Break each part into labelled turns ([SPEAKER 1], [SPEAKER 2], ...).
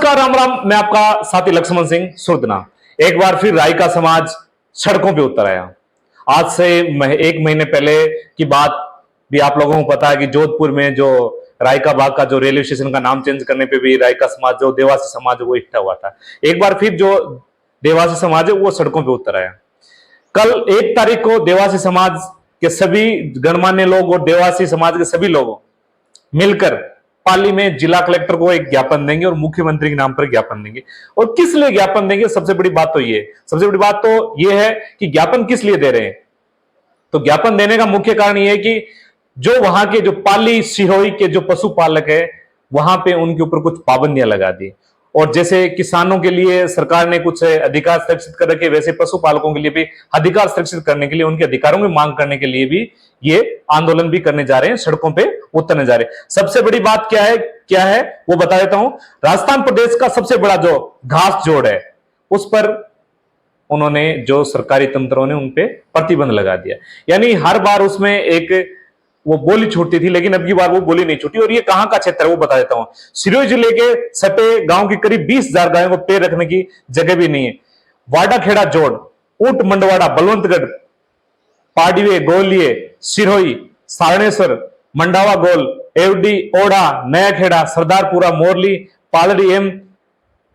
[SPEAKER 1] नमस्कार, राम राम। मैं आपका साथी लक्ष्मण सिंह सुरदना। एक बार फिर राय का समाज सड़कों पे उतर आया। आज से एक महीने पहले की बात भी आप लोगों को पता है कि जोधपुर में जो राय का बाग का जो रेलवे स्टेशन का नाम चेंज करने पे भी राय का समाज, जो देवासी समाज है, वो इकट्ठा हुआ था। एक बार फिर जो देवासी समाज है वो सड़कों पे उतर आया। कल 1 तारीख को देवासी समाज के सभी गणमान्य लोग और देवासी समाज के सभी लोग मिलकर पाली में जिला कलेक्टर को एक ज्ञापन देंगे और मुख्यमंत्री के नाम पर ज्ञापन देंगे। और किस लिए ज्ञापन देंगे, सबसे बड़ी बात तो ये है कि ज्ञापन किस लिए दे रहे हैं। तो ज्ञापन देने का मुख्य कारण ये है कि जो वहां के जो पाली सिरोही के जो पशुपालक है, वहां पे उनके ऊपर कुछ पाबंदियां लगा दी। और जैसे किसानों के लिए सरकार ने कुछ अधिकार सुरक्षित कर रखे, वैसे पशुपालकों के लिए भी अधिकार सुरक्षित करने के लिए, उनके अधिकारों की मांग करने के लिए भी ये आंदोलन भी करने जा रहे हैं, सड़कों पे उतरने जा रहे हैं। सबसे बड़ी बात क्या है वो बता देता हूं। राजस्थान प्रदेश का सबसे बड़ा जो घास जोड़ है, उस पर उन्होंने, जो सरकारी तंत्रों ने उन पे प्रतिबंध लगा दिया। यानी हर बार उसमें एक वो बोली छूटती थी, लेकिन अब की बार वो बोली नहीं छूटी। और ये कहां का क्षेत्र है वो बता देता हूं। सिरोही जिले के सटे गांव की करीब 20,000 गायों को पैर रखने की जगह भी नहीं है। वाडा खेड़ा जोड़, ऊंट मंडवाड़ा, बलवंतगढ़, पाडवे, गोलिये, सिरोही, सारणेश्वर, मंडावा गोल, एवडी, ओढ़ा, नया खेड़ा, सरदारपुरा, मोरली, पालड़ी एम,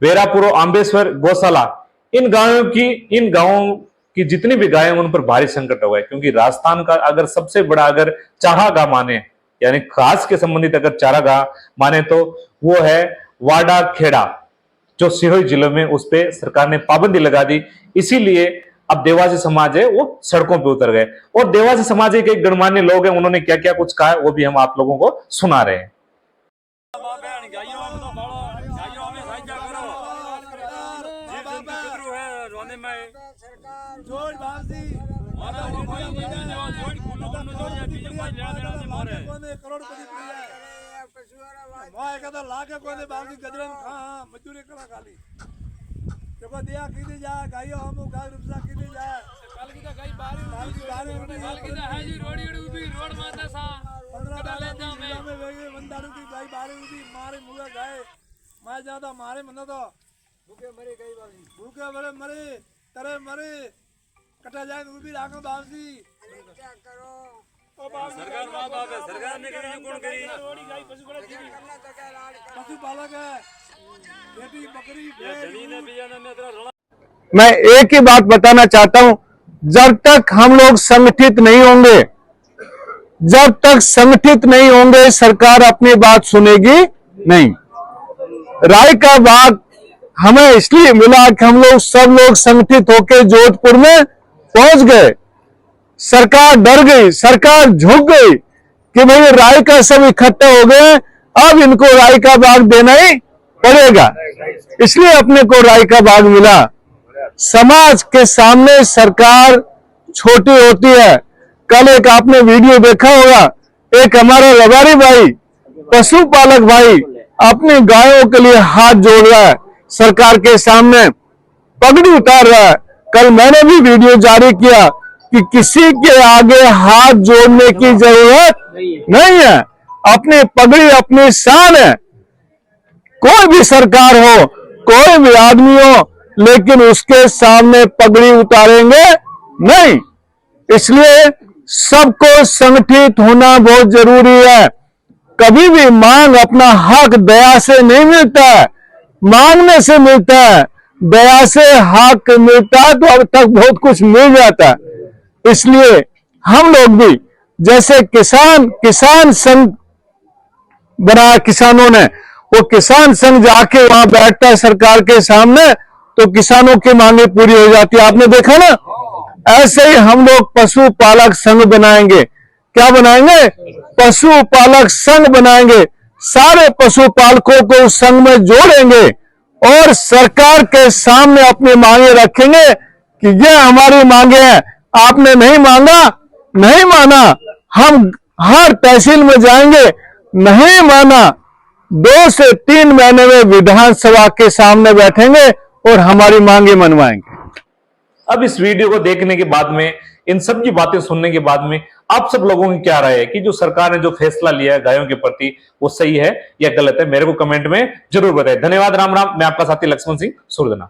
[SPEAKER 1] वेरापुरो, आंबेश्वर, गौशाला, इन गांवों की जितनी भी गायें, उन पर भारी संकट होगा। क्योंकि राजस्थान का अगर सबसे बड़ा अगर चारागाह माने, यानी घास के संबंधित अगर चारागाह माने, तो वो है वाडा खेड़ा, जो सिरोही जिले में, उस पर सरकार ने पाबंदी लगा दी। इसीलिए अब देवासी समाज है वो सड़कों पे उतर गए। और देवासी समाज के गणमान्य लोग हैं, उन्होंने क्या क्या कुछ कहा है वो भी हम आप लोगों को सुना रहे हैं।
[SPEAKER 2] देखो दिया कीदी जाए गाइयो हम गाय रुपसा कीदी जाए कल की तो गाय बारी कल की तो है जी रोड़ी उड़ी रोड माता सा 15 ले जा में वेगे बंदारू की गाय बारी उड़ी मारे मुगे गए मैं ज्यादा मारे मन तो भूखे मरे गई बारी भूखे मरे तरे मरे कटा जाए उड़ी राखो बावसी क्या करो ओ बाप सरकार बात आवे सरकार ने करी कौन करी रोड़ी गाय पशु बड़ा पशु पालक है बेटी बकरी
[SPEAKER 3] मैं एक ही बात बताना चाहता हूं, जब तक हम लोग संगठित नहीं होंगे सरकार अपनी बात सुनेगी नहीं। राय का बाग हमें इसलिए मिला कि हम लोग सब लोग संगठित होकर जोधपुर में पहुंच गए। सरकार डर गई, सरकार झुक गई कि भाई राय का सब इकट्ठा हो गए, अब इनको राय का बाग देना ही पड़ेगा। इसलिए अपने को राय का बाग मिला। समाज के सामने सरकार छोटी होती है। कल एक आपने वीडियो देखा होगा, एक हमारा रबारी भाई, पशुपालक भाई, अपनी गायों के लिए हाथ जोड़ रहा है, सरकार के सामने पगड़ी उतार रहा है। कल मैंने भी वीडियो जारी किया कि किसी के आगे हाथ जोड़ने की जरूरत नहीं है। अपनी पगड़ी अपनी शान है। कोई भी सरकार हो, कोई भी आदमी हो, लेकिन उसके सामने पगड़ी उतारेंगे नहीं। इसलिए सबको संगठित होना बहुत जरूरी है। कभी भी मांग, अपना हक दया से नहीं मिलता है, मांगने से मिलता है। दया से हक मिलता है तो अब तक बहुत कुछ मिल जाता है। इसलिए हम लोग भी, जैसे किसान संघ बना किसानों ने, वो किसान संघ जाके वहां बैठता है सरकार के सामने, तो किसानों की मांगे पूरी हो जाती है। आपने देखा ना, ऐसे ही हम लोग पशुपालक संघ बनाएंगे। क्या बनाएंगे? पशुपालक संघ बनाएंगे। सारे पशुपालकों को उस संघ में जोड़ेंगे और सरकार के सामने अपनी मांगे रखेंगे कि ये हमारी मांगे हैं, आपने नहीं माना, हम हर तहसील में जाएंगे, नहीं माना, 2 से 3 महीने में विधानसभा के सामने बैठेंगे और हमारी मांगे मनवाएंगे।
[SPEAKER 1] अब इस वीडियो को देखने के बाद में इन सब की बातें सुनने के बाद में आप सब लोगों की क्या राय है कि जो सरकार ने जो फैसला लिया है गायों के प्रति वो सही है या गलत है? मेरे को कमेंट में जरूर बताएं। धन्यवाद। राम राम। मैं आपका साथी लक्ष्मण सिंह सुरदना।